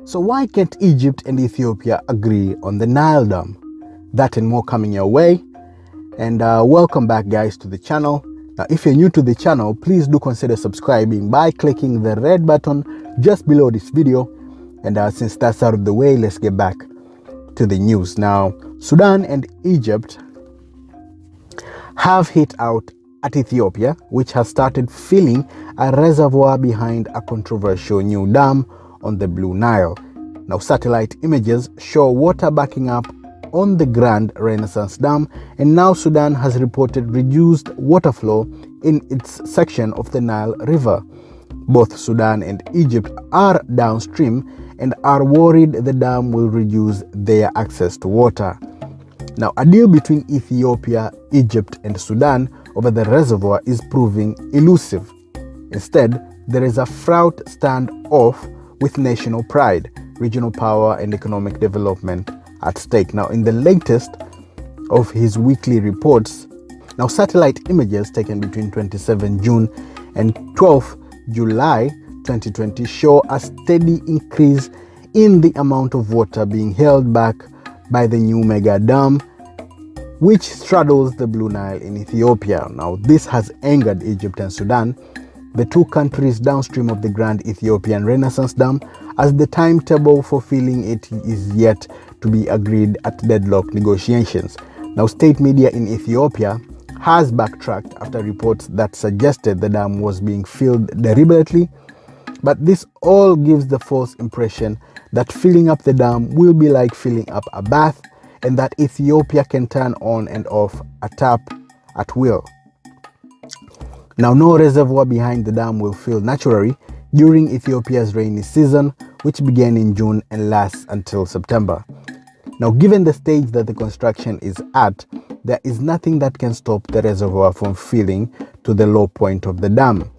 So why can't Egypt and Ethiopia agree on the Nile Dam? That and more coming your way. And welcome back, guys, to the channel. Now, if you're new to the channel, please do consider subscribing by clicking the red button just below this video. And since that's out of the way, let's get back to the news. Now, Sudan and Egypt have hit out at Ethiopia, which has started filling a reservoir behind a controversial new dam on the Blue Nile. Now, satellite images show water backing up on the Grand Renaissance Dam, and now Sudan has reported reduced water flow in its section of the Nile River. Both Sudan and Egypt are downstream and are worried the dam will reduce their access to water. Now, a deal between Ethiopia, Egypt, and Sudan over the reservoir is proving elusive. Instead, there is a fraught standoff with national pride, regional power, and economic development at stake. Now, in the latest of his weekly reports, now satellite images taken between 27 June and 12 July 2020 show a steady increase in the amount of water being held back by the new mega dam, which straddles the Blue Nile in Ethiopia. Now, this has angered Egypt and Sudan, the two countries downstream of the Grand Ethiopian Renaissance Dam, as the timetable for filling it is yet to be agreed at deadlock negotiations. Now, state media in Ethiopia has backtracked after reports that suggested the dam was being filled deliberately, but this all gives the false impression that filling up the dam will be like filling up a bath and that Ethiopia can turn on and off a tap at will. Now, no reservoir behind the dam will fill naturally during Ethiopia's rainy season, which began in June and lasts until September. Now, given the stage that the construction is at, there is nothing that can stop the reservoir from filling to the low point of the dam.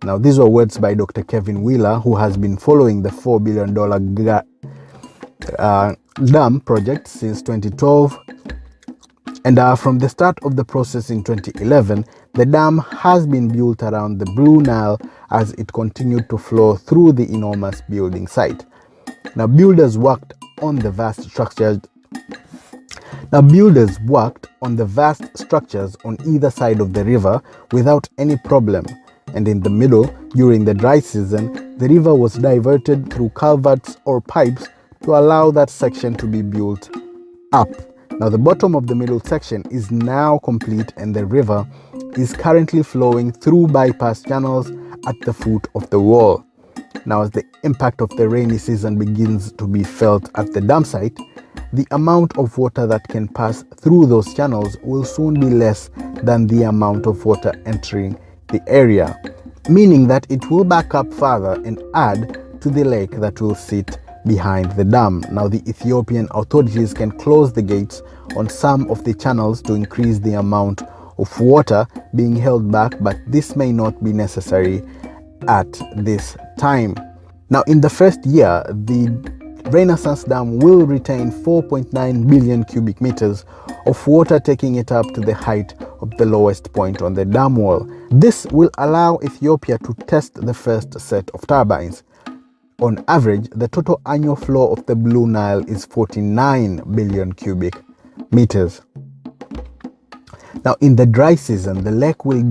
Now, these were words by Dr. Kevin Wheeler, who has been following the $4 billion dam project since 2012. And from the start of the process in 2011, the dam has been built around the Blue Nile as it continued to flow through the enormous building site. Now, builders worked on the vast structures on either side of the river without any problem. And in the middle, during the dry season, the river was diverted through culverts or pipes to allow that section to be built up. Now, the bottom of the middle section is now complete, and the river is currently flowing through bypass channels at the foot of the wall. Now, as the impact of the rainy season begins to be felt at the dam site, the amount of water that can pass through those channels will soon be less than the amount of water entering the area, meaning that it will back up further and add to the lake that will sit behind the dam. Now, the Ethiopian authorities can close the gates on some of the channels to increase the amount of water being held back, but this may not be necessary at this time. Now, in the first year, the Renaissance Dam will retain 4.9 billion cubic meters of water, taking it up to the height of the lowest point on the dam wall. This will allow Ethiopia to test the first set of turbines. On average, the total annual flow of the Blue Nile is 49 billion cubic meters. Now, in the dry season, the lake will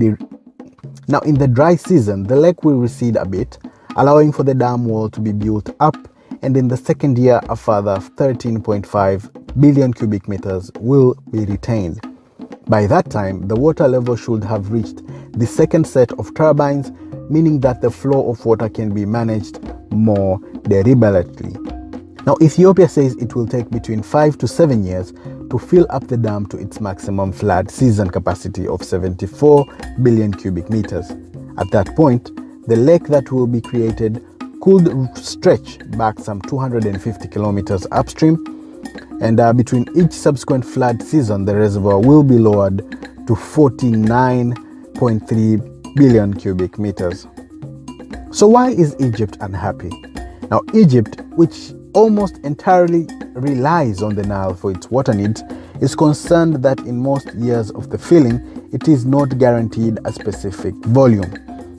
recede a bit, allowing for the dam wall to be built up, and in the second year, a further 13.5 billion cubic meters will be retained. By that time, the water level should have reached the second set of turbines, meaning that the flow of water can be managed more deliberately. Now, Ethiopia says it will take between 5 to 7 years to fill up the dam to its maximum flood season capacity of 74 billion cubic meters. At that point, the lake that will be created could stretch back some 250 kilometers upstream, and between each subsequent flood season, the reservoir will be lowered to 49.3 billion cubic meters. So why is Egypt unhappy? Now, Egypt, which almost entirely relies on the Nile for its water needs, is concerned that in most years of the filling, it is not guaranteed a specific volume.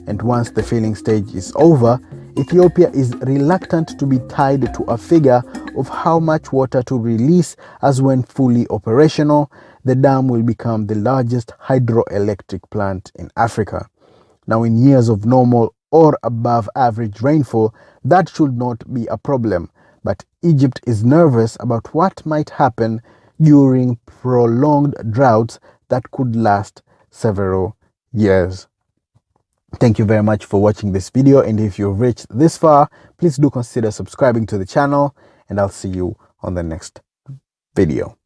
And once the filling stage is over, Ethiopia is reluctant to be tied to a figure of how much water to release, as when fully operational, the dam will become the largest hydroelectric plant in Africa. Now, in years of normal or above average rainfall, that should not be a problem. But Egypt is nervous about what might happen during prolonged droughts that could last several years. Thank you very much for watching this video, and if you've reached this far, please do consider subscribing to the channel, and I'll see you on the next video.